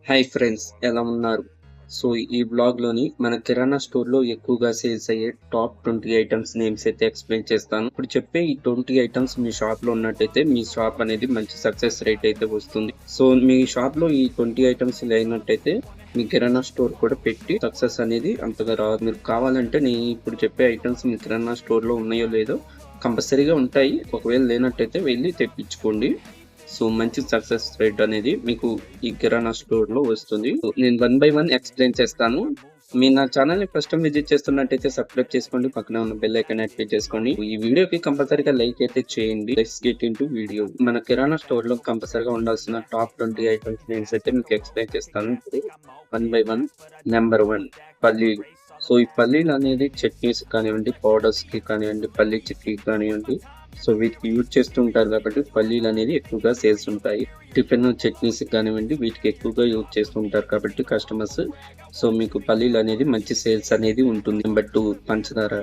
Hi friends, ఎలా ఉన్నారు? So ఈ బ్లాగ్‌లోని మన కిరాణా స్టోర్‌లో ఎక్కువగా సేల్స్ అయ్యే టాప్ 20 ఐటెమ్స్ నేమ్స్ అయితే ఎక్స్‌ప్లెయిన్ చేస్తాను. ఇప్పుడు చెప్పే ఈ 20 ఐటెమ్స్ మీ షాప్‌లో ఉన్నట్టయితే మీ షాప్ అనేది మంచి సక్సెస్ రేట్ అయితే వస్తుంది. సో మీ షాప్‌లో ఈ 20 ఐటెమ్స్ లేనట్టయితే మీ కిరాణా స్టోర్ కూడా పెట్టి సక్సెస్ అనేది అంతగా రాదు. మీరు కావాలంటే నేను ఇప్పుడు చెప్పే ఐటెమ్స్ మీ కిరాణా స్టోర్‌లో ఉన్నాయో లేదో కంపల్సరీగా ఉంటాయి. ఒకవేళ లేనట్టయితే వెళ్లి తెప్పించుకోండి. సో మంచి సక్సెస్ రేట్ అనేది మీకు ఈ కిరాణా స్టోర్ లో వస్తుంది. నేను 1 బై 1 ఎక్స్ప్లెయిన్ చేస్తాను. మీరు నా ఛానల్ ని ఫస్ట్ టైం విజిట్ చేస్తున్నట్టయితే సబ్స్క్రైబ్ చేసుకోండి, పక్కన ఉన్న బెల్ ఐకాన్ యాక్టివేట్ చేసుకోండి. ఈ వీడియోకి కంపల్సరీగా లైక్ అయితే చేయండి. Let's get into video. మన కిరాణా స్టోర్ లో కంపల్సరీగా ఉండాల్సిన టాప్ 20 ఐటమ్స్ నేమ్స్ అయితే మీకు ఎక్స్ప్లెయిన్ చేస్తాను. 1 బై 1. నెంబర్ 1, పల్లీలు. సో ఈ పల్లీలు అనేది చట్నీస్ కానివ్వండి, పౌడర్స్ కి కానివ్వండి, పల్లీ చిక్కీ కానివ్వండి, సో వీటికి యూజ్ చేస్తూ ఉంటారు కాబట్టి పల్లీలు అనేది ఎక్కువగా సేల్స్ ఉంటాయి. టిఫిన్ చట్నీస్ కానివ్వండి వీటికి ఎక్కువగా యూజ్ చేస్తూ ఉంటారు కాబట్టి కస్టమర్స్. సో మీకు పల్లీలు అనేది మంచి సేల్స్ అనేది ఉంటుంది. నెంబర్ 2, పంచదార.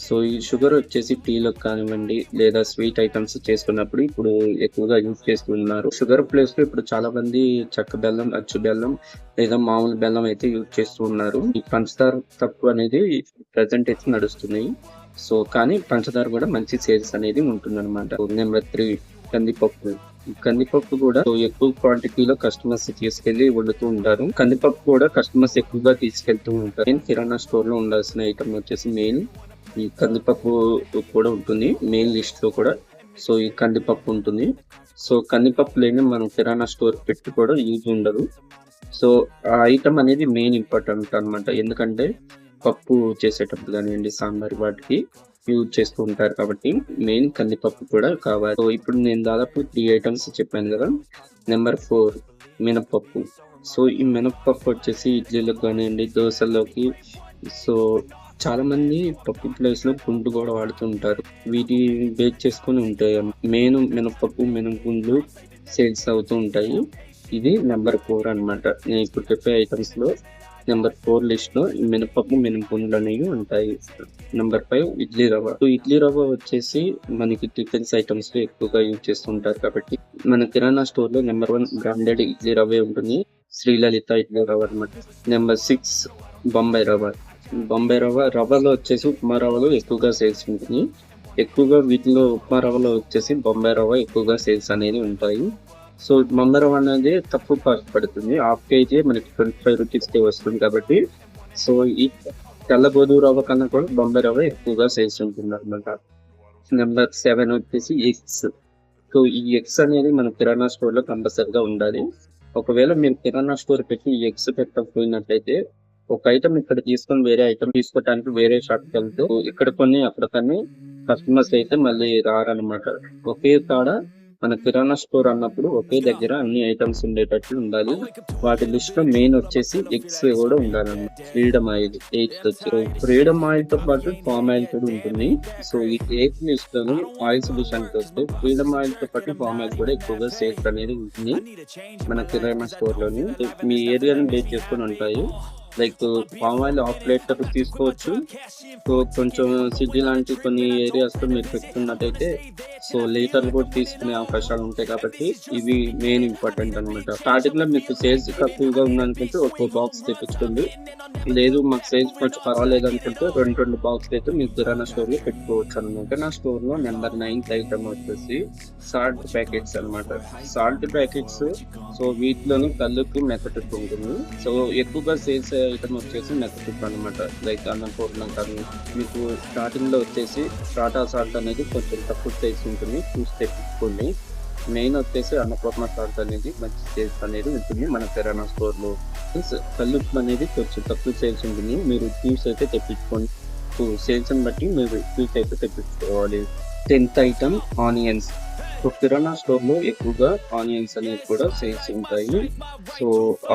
సో ఈ షుగర్ వచ్చేసి టీలో కానివ్వండి లేదా స్వీట్ ఐటమ్స్ చేసుకున్నప్పుడు ఇప్పుడు ఎక్కువగా యూజ్ చేస్తున్నారు. షుగర్ ప్లేస్ లో ఇప్పుడు చాలా మంది చెక్క బెల్లం, అచ్చు బెల్లం లేదా మామూలు బెల్లం అయితే యూజ్ చేస్తూ ఉన్నారు. ఈ పంచదార తక్కువ అనేది ప్రజెంట్ అయితే నడుస్తున్నాయి. సో కానీ పంచదార కూడా మంచి సేల్స్ అనేది ఉంటుందన్నమాట. నెంబర్ 3, కందిపప్పు. కందిపప్పు కూడా ఎక్కువ క్వాంటిటీలో కస్టమర్స్ తీసుకెళ్లి వండుతూ ఉంటారు. కందిపప్పు కూడా కస్టమర్స్ ఎక్కువగా తీసుకెళ్తూ ఉంటారు. కిరాణా స్టోర్ లో ఉండాల్సిన ఐటమ్ వచ్చేసి మెయిన్ ఈ కందిపప్పు కూడా ఉంటుంది మెయిన్ లిస్ట్ లో కూడా. సో ఈ కందిపప్పు ఉంటుంది. సో కందిపప్పు లేని మనం కిరాణా స్టోర్ పెట్టి కూడా యూజ్ ఉండదు. సో ఆ ఐటమ్ అనేది మెయిన్ ఇంపార్టెంట్ అనమాట. ఎందుకంటే పప్పు చేసేటప్పుడు కానివ్వండి, సాంబార్ వాటికి యూజ్ చేస్తూ ఉంటారు కాబట్టి మెయిన్ కందిపప్పు కూడా కావాలి. సో ఇప్పుడు నేను దాదాపు 3 ఐటమ్స్ చెప్పాను కదా. నెంబర్ 4, మినపప్పు. సో ఈ మినపప్పు వచ్చేసి ఇడ్లీలకు కానివ్వండి, దోశల్లోకి. సో చాలా మంది పప్పు ప్లేస్ లో గుండు కూడా వాడుతూ ఉంటారు. వీటి బేక్ చేసుకొని ఉంటాయి. మెయిన్ మినపప్పు, మినపగుండ్లు సేల్స్ అవుతూ ఉంటాయి. ఇది నెంబర్ 4 అనమాట. నేను ఇప్పుడు చెప్పే ఐటమ్స్ లో నెంబర్ 4 లిస్ట్ లో మినపప్పు, మినపగుండ్లు అనేవి ఉంటాయి. నెంబర్ 5, ఇడ్లీ రవ్వ. సో ఇడ్లీ రవ్వ వచ్చేసి మనకి టిఫిన్స్ ఐటమ్స్ లో ఎక్కువగా యూజ్ చేస్తుంటారు కాబట్టి మన కిరాణా స్టోర్ లో నెంబర్ 1 బ్రాండెడ్ ఇడ్లీ రవ్వే ఉంటుంది. శ్రీలలిత ఇడ్లీ రవ్వ అనమాట. నెంబర్ 6, బొంబాయి రవ్వ. బొంబాయి రవ్వ రవ్వలో వచ్చేసి ఉప్మా రవ్వలో ఎక్కువగా సేల్స్ ఉంటుంది. ఎక్కువగా వీటిలో ఉప్మా రవ్వలో వచ్చేసి బొంబాయి రవ్వ ఎక్కువగా సేల్స్ అనేది ఉంటాయి. సో బొంబాయి రవ్వ అనేది తక్కువ కాస్ట్ పడుతుంది. హాఫ్ కేజీ మనకి 25 రూపీస్కే వస్తుంది కాబట్టి సో ఈ తెల్ల గోధుమ రవ్వ కన్నా కూడా బొంబాయి రవ్వ ఎక్కువగా సేల్స్ ఉంటుంది అనమాట. నెంబర్ 7 వచ్చేసి ఎగ్స్. సో ఈ ఎగ్స్ అనేది మన కిరాణా స్టోర్ లో కంపల్సరిగా ఉండాలి. ఒకవేళ మీరు కిరాణా స్టోర్ పెట్టి ఎగ్స్ పెట్టకపోయినట్లయితే ఒక ఐటమ్ ఇక్కడ తీసుకొని వేరే ఐటమ్ తీసుకోవడానికి వేరే షాప్కి వెళ్తే ఇక్కడ కొన్ని అక్కడ కొన్ని కస్టమర్స్ అయితే మళ్ళీ రారనమాట. ఒకే కాడ మన కిరాణా స్టోర్ అన్నప్పుడు ఒకే దగ్గర అన్ని ఐటమ్స్ ఉండేటట్లు ఉండాలి. వాటి లిస్ట్ లో మెయిన్ వచ్చేసి ఎగ్స్ కూడా ఉండాలన్నమాట. ఫ్రీడమ్ ఆయిల్ 8 వచ్చి ఫ్రీడమ్ ఆయిల్ తో పాటు పామ్ ఆయిల్ కూడా ఉంటుంది. సో ఈ 8 లిస్ట్ లో ఆయిల్స్ విషయానికి వస్తే ఫ్రీడమ్ ఆయిల్ తో పాటు పామ్ ఆయిల్ కూడా ఎక్కువగా సేల్స్ అనేది ఉంటుంది మన కిరాణా స్టోర్ లోని. మీ ఏరియాని బేస్ చేసుకొని ఉంటాయి. Like palm oil half litre తీసుకోవచ్చు. సో కొంచెం సిటీ లాంటి కొన్ని ఏరియాస్ లో మీరు పెట్టుకున్నట్టయితే సో లీటర్లు కూడా తీసుకునే అవకాశాలు ఉంటాయి కాబట్టి ఇవి మెయిన్ ఇంపార్టెంట్ అనమాట. స్టార్టింగ్ లో మీకు సేల్స్ తక్కువగా ఉందనుకుంటే ఒక బాక్స్ తెప్పించుకోండి. లేదు మాకు సేల్స్ కొంచెం పర్వాలేదు అనుకుంటే 2 బాక్స్ అయితే మీకు కిరాణా స్టోర్ లో పెట్టుకోవచ్చు అనమాట. నా స్టోర్ లో నెంబర్ 9 ఐటమ్ వచ్చేసి సాల్ట్ ప్యాకెట్స్ అనమాట. సాల్ట్ ప్యాకెట్స్ సో వీటిలోని కల్లుకి మెత్తటిప్పు ఉంటుంది. సో ఎక్కువగా సేల్స్ ఐటమ్ వచ్చేసి మెత్తటిప్పు అనమాట. లైక్ అన్నపూర్ణ కానీ మీకు స్టార్టింగ్ లో వచ్చేసి టాటా సాల్ట్ అనేది కొంచెం తక్కువ సైజ్ ఉంటుంది, చూసి తెప్పించుకోండి. మెయిన్ వచ్చేసి అన్నపూర్ణ సాల్ట్ అనేది మంచి సేల్స్ అనేది ఉంటుంది మన కిరాణా స్టోర్ లో. కల్లుప్పు అనేది కొంచెం తక్కువ సేల్స్ ఉంటుంది, మీరు చూసి అయితే తెప్పించుకోండి. సేల్స్ ని బట్టి మీరు చూసి అయితే తెప్పించుకోవాలి. 10th item onions. సో కిరాణా స్టోర్ లో ఎక్కువగా ఆనియన్స్ అనేది కూడా సేల్స్ ఉంటాయి. సో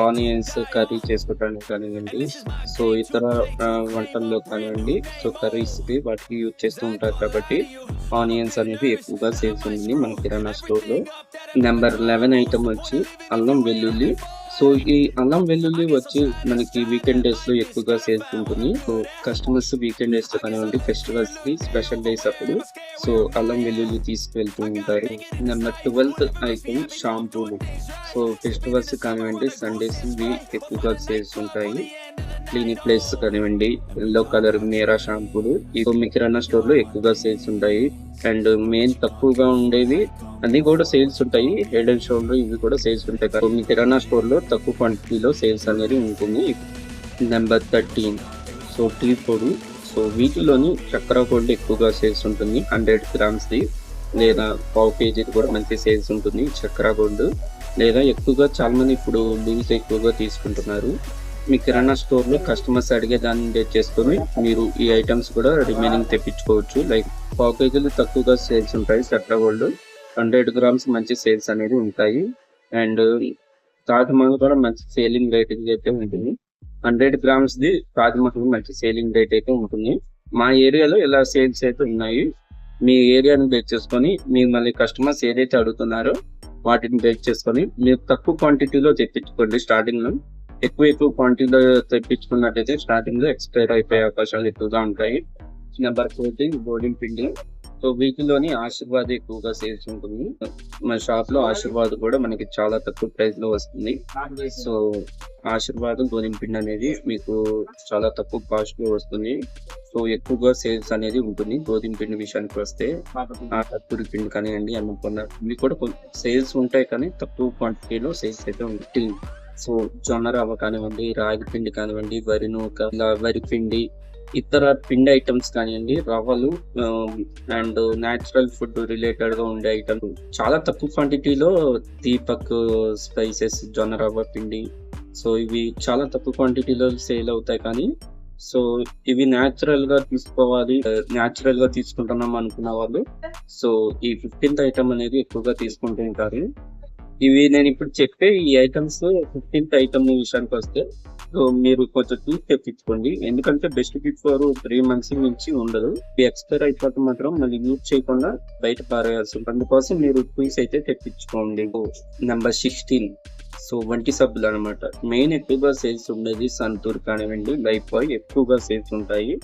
ఆనియన్స్ కర్రీ చేసుకోవడానికి కానివ్వండి, సో ఇతర వంటల్లో కానివ్వండి, సో కర్రీస్ కి వాటికి యూజ్ చేస్తూ ఉంటారు కాబట్టి ఆనియన్స్ అనేది ఎక్కువగా సేల్స్ ఉంటుంది మన కిరాణా స్టోర్ లో. నెంబర్ 11 ఐటమ్ వచ్చి అల్లం వెల్లుల్లి. సో ఈ అల్లం వెల్లుల్లి వచ్చి మనకి వీకెండ్ డేస్ లో ఎక్కువగా సేల్స్ ఉంటుంది. సో కస్టమర్స్ వీకెండ్ డేస్ లో కానివ్వండి, ఫెస్టివల్స్ కి స్పెషల్ డేస్ అప్పుడు సో అల్లం వెల్లుల్లి తీసుకువెళ్తూ ఉంటారు. నెంబర్ 12th ఐటమ్ షాంపూలు. సో ఫెస్టివల్స్ కానివ్వండి, సండేస్ ఇవి ఎక్కువగా సేల్స్ ఉంటాయి. క్లినిక్ ప్లేస్ కానివ్వండి, ఎల్లో కలర్ మీరా షాంపూలు ఇవి మీ కిరాణా స్టోర్ లో ఎక్కువగా సేల్స్ ఉంటాయి. అండ్ మెయిన్ తక్కువగా ఉండేవి అన్ని కూడా సేల్స్ ఉంటాయి. హెడ్ అండ్ షోల్డర్ ఇవి కూడా సేల్స్ ఉంటాయి. కానీ మీ కిరాణా స్టోర్ లో తక్కువ క్వాంటిటీలో సేల్స్ అనేది ఉంటుంది. నెంబర్ 13 సో టీ పొడి. సో వీటిలోని చక్కెర పొడి ఎక్కువగా సేల్స్ ఉంటుంది. 100 grams ది లేదా పావు కేజీది కూడా మంచి సేల్స్ ఉంటుంది చక్కెర గోల్డ్. లేదా ఎక్కువగా చాలా మంది ఇప్పుడు లూజ్ ఎక్కువగా తీసుకుంటున్నారు. మీ కిరాణా స్టోర్ లో కస్టమర్స్ అడిగే దాన్ని బేస్ చేసుకొని మీరు ఈ ఐటమ్స్ కూడా రిమైనింగ్ తెప్పించుకోవచ్చు. లైక్ పావు కేజీలు తక్కువగా సేల్స్ ఉంటాయి చక్కెర గోల్డ్. 100 grams మంచి సేల్స్ అనేది ఉంటాయి. అండ్ తాజ్మహల్ కూడా మంచి సేలింగ్ రేట్ అయితే ఉంటుంది. 100 grams ది తాజ్మహల్ మంచి సేలింగ్ రేట్ అయితే ఉంటుంది. మా ఏరియాలో ఇలా సేల్స్ అయితే ఉన్నాయి. మీ ఏరియాని బేస్ చేసుకొని మీరు మళ్ళీ కస్టమర్స్ ఏదైతే అడుగుతున్నారో వాటిని బేస్ చేసుకొని మీరు తక్కువ క్వాంటిటీలో తెప్పించుకోండి. స్టార్టింగ్ లో ఎక్కువ క్వాంటిటీలో తెప్పించుకున్నట్టయితే స్టార్టింగ్ లో ఎక్స్పైర్ అయిపోయే అవకాశాలు ఎక్కువగా ఉంటాయి. నెంబర్ 14 గోధుమ పిండి. సో వీటిలోని ఆశీర్వాద్ ఎక్కువగా సేల్స్ ఉంటుంది. మన షాప్ లో ఆశీర్వాద్ కూడా మనకి చాలా తక్కువ ప్రైస్ లో వస్తుంది. సో ఆశీర్వాద్ గోధుమ పిండి అనేది మీకు చాలా తక్కువ కాస్ట్ లో వస్తుంది. సో ఎక్కువగా సేల్స్ అనేది ఉంటుంది. గోధుమ పిండి విషయానికి వస్తే ఆ కత్తూరి పిండి కానివ్వండి, అన్నపూర్ణ ఇవి కూడా సేల్స్ ఉంటాయి, కానీ తక్కువ క్వాంటిటీలో సేల్స్ అయితే ఉంటుంది. సో జొన్న రవ్వ కానివ్వండి, రాగి పిండి కానివ్వండి, వరి నూక, ఇలా వరి పిండి, ఇతర పిండి ఐటమ్స్ కానివ్వండి, రవ్వలు అండ్ న్యాచురల్ ఫుడ్ రిలేటెడ్ గా ఉండే ఐటమ్ చాలా తక్కువ క్వాంటిటీలో దీపక్ స్పైసెస్, జొన్న రవ్వ పిండి. సో ఇవి చాలా తక్కువ క్వాంటిటీలో సేల్ అవుతాయి. కానీ సో ఇవి న్యాచురల్ గా తీసుకోవాలి, న్యాచురల్ గా తీసుకుంటున్నాం అనుకున్న వాళ్ళు సో ఈ 15th ఐటమ్ అనేది ఎక్కువగా తీసుకుంటూ ఉంటారు. ఇవి నేను ఇప్పుడు చెప్పే ఈ ఐటమ్స్ 15th ఐటమ్ విషయానికి వస్తే సో మీరు కొంచెం చూసి తెప్పించుకోండి. ఎందుకంటే బెస్ట్ గిఫ్ట్ ఫర్ 3 months నుంచి ఉండదు. ఈ ఎక్స్పైర్ అయిపోతే మాత్రం మళ్ళీ యూజ్ చేయకుండా బయట పారేయాల్సి ఉంటుంది. అందుకోసం మీరు చూసి అయితే తెప్పించుకోండి. నెంబర్ 16 సో వంటి సబ్బులు అనమాట. మెయిన్ ఎక్కువగా సేల్స్ ఉండేది సంతూర్ కానివ్వండి, లైఫ్ బాయ్ ఎక్కువగా సేల్స్ ఉంటాయి.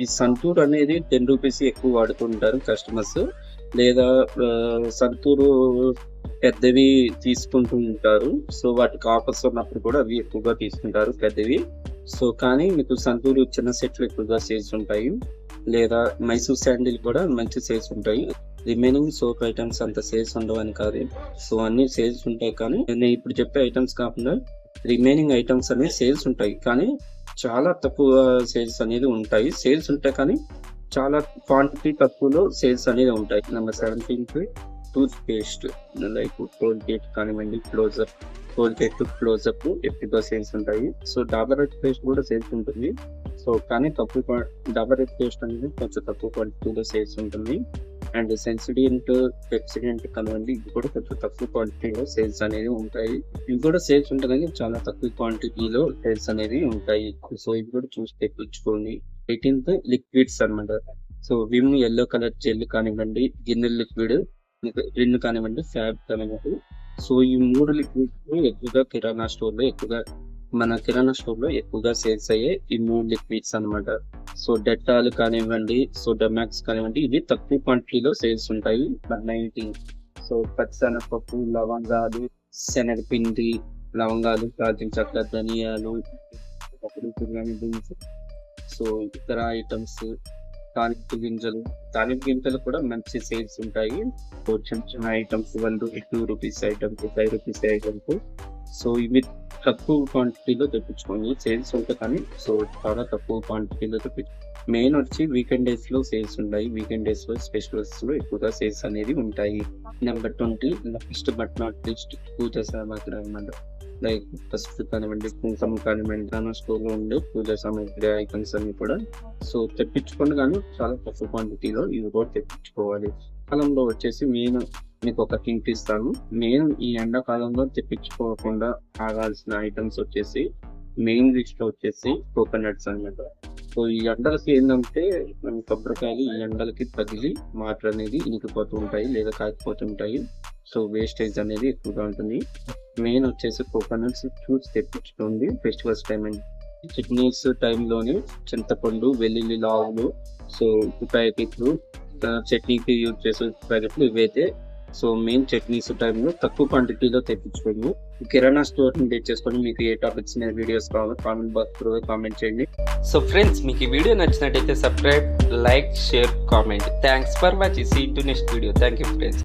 ఈ సంతూర్ అనేది 10 rupees ఎక్కువ వాడుతుంటారు కస్టమర్స్. లేదా సంతూరు పెద్దవి తీసుకుంటూ ఉంటారు. సో వాటికి ఆఫర్స్ ఉన్నప్పుడు కూడా అవి ఎక్కువగా తీసుకుంటారు పెద్దవి. సో కానీ మీకు సంతూరు చిన్న సెట్లు ఎక్కువగా సేల్స్ ఉంటాయి. లేదా మైసూర్ శాండిల్ కూడా మంచి సేల్స్ ఉంటాయి. రిమైనింగ్ సోప్ ఐటమ్స్ అంత సేల్స్ ఉండవని కాదు. సో అన్ని సేల్స్ ఉంటాయి, కానీ నేను ఇప్పుడు చెప్పే ఐటమ్స్ కాకుండా రిమైనింగ్ ఐటమ్స్ అనేవి సేల్స్ ఉంటాయి, కానీ చాలా తక్కువ సేల్స్ అనేది ఉంటాయి. సేల్స్ ఉంటాయి కానీ చాలా క్వాంటిటీ తక్కువలో సేల్స్ అనేది ఉంటాయి. Number 17 toothpaste. Like Colgate కానివ్వండి, క్లోజప్, కోల్గేట్ క్లోజప్ ఎక్కువగా సేల్స్ ఉంటాయి. సో డాబర్ రెడ్ పేస్ట్ కూడా సేల్స్ ఉంటుంది. సో కానీ తక్కువ డాబర్ రెడ్ పేస్ట్ అనేది కొంచెం తక్కువ క్వాంటిటీలో సేల్స్ ఉంటుంది. అండ్ సెన్సిడెంట్, పెప్సిడెంట్ కానివ్వండి, ఇవి కూడా కొంచెం తక్కువ క్వాంటిటీలో సేల్స్ అనేవి ఉంటాయి. ఇవి కూడా సేల్స్ ఉంటుంది, చాలా తక్కువ క్వాంటిటీలో సేల్స్ అనేవి ఉంటాయి. సో ఇవి కూడా చూసి తెప్పించుకోండి. 18th లిక్విడ్స్ అనమాట. So Vim yellow colour gel కానివ్వండి, గిన్నెల లిక్విడ్ రిన్ కానివ్వండి, ఫ్యాబ్ కానివ్వండి. సో ఈ 3 లిక్విడ్స్ ఎక్కువగా మన కిరాణా స్టోర్ లో ఎక్కువగా సేల్స్ అయ్యే ఈ 3 లిక్విడ్స్ అనమాట. సో డెటాల్ కానివ్వండి, సో డెమాక్స్ కానివ్వండి, ఇవి తక్కువ క్వాంటిటీలో సేల్స్ ఉంటాయి. 19 సో పచ్చిశనగపప్పు, లవంగాలు, శనగపిండి, లవంగాలు, దాల్చిన చెక్క, ధనియాలు, బిర్యానీ బీన్స్, సో ఇతర ఐటమ్స్, తాలింపు గింజలు కూడా మంచి సేల్స్ ఉంటాయి. సో చిన్న చిన్న items 2 rupees items, 5 rupees items. So ఇవి తక్కువ క్వాంటిటీలో తెప్పించుకోండి. సేల్స్ ఉంటాయి కానీ సో చాలా తక్కువ క్వాంటిటీలో మెయిన్ వచ్చి వీకెండ్ డేస్ లో సేల్స్ ఉంటాయి. వీకెండ్ డేస్ లో స్పెషల్స్ లో ఎక్కువగా సేల్స్ అనేది ఉంటాయి. Number 20 last but not least puja సామాగ్రి అన్నమాట. లైక్ పసుపు కానివ్వండి, కుంకుమ కానివ్వండి, మన స్టోర్ లో ఉండే పూజ సామాగ్రి ఐటమ్స్ అన్ని కూడా సో తెప్పించుకోండి, కానీ చాలా తక్కువ క్వాంటిటీలో ఇవి కూడా తెప్పించుకోవాలి. కాలంలో వచ్చేసి మీకు ఒక హింట్ ఇస్తాను. నేను ఈ ఎండాకాలంలో తెప్పించుకోకుండా ఆగాల్సిన ఐటమ్స్ వచ్చేసి మెయిన్ లిస్ట్ లో వచ్చేసి కోకోనట్స్ అన్నమాట. సో ఈ ఎండలకి ఏంటంటే కొబ్బరికాయలు ఈ ఎండలకి తగిలి వాటర్ అనేది ఇంకిపోతూ ఉంటాయి లేదా కాకపోతుంటాయి. సో వేస్టేజ్ అనేది ఎక్కువగా ఉంటుంది. మెయిన్ వచ్చేసి కోకోనట్స్ చూసి తెప్పించుకోండి ఫెస్టివల్స్ టైం అండి. చట్నీస్ టైంలోని చింతపండు, వెల్లుల్లి లావులు, సో ఉప్పు ప్యాకెట్లు, చట్నీకి యూజ్ చేసే ఉప్పు ప్యాకెట్లు ఇవైతే సో మెయిన్ చట్నీస్ టైంలో తక్కువ క్వాంటిటీలో తెప్పించుకోండి. కిరాణా స్టోర్ ని తెచ్చేసుకొని మీకు ఏ టాపిక్స్ మీద వీడియోస్ కావాలో కామెంట్ బాక్స్ లో కామెంట్ చేయండి. సో ఫ్రెండ్స్, మీకు ఈ వీడియో నచ్చినట్టయితే subscribe, like, share, comment. Thanks for watching. See to next video. Thank you friends.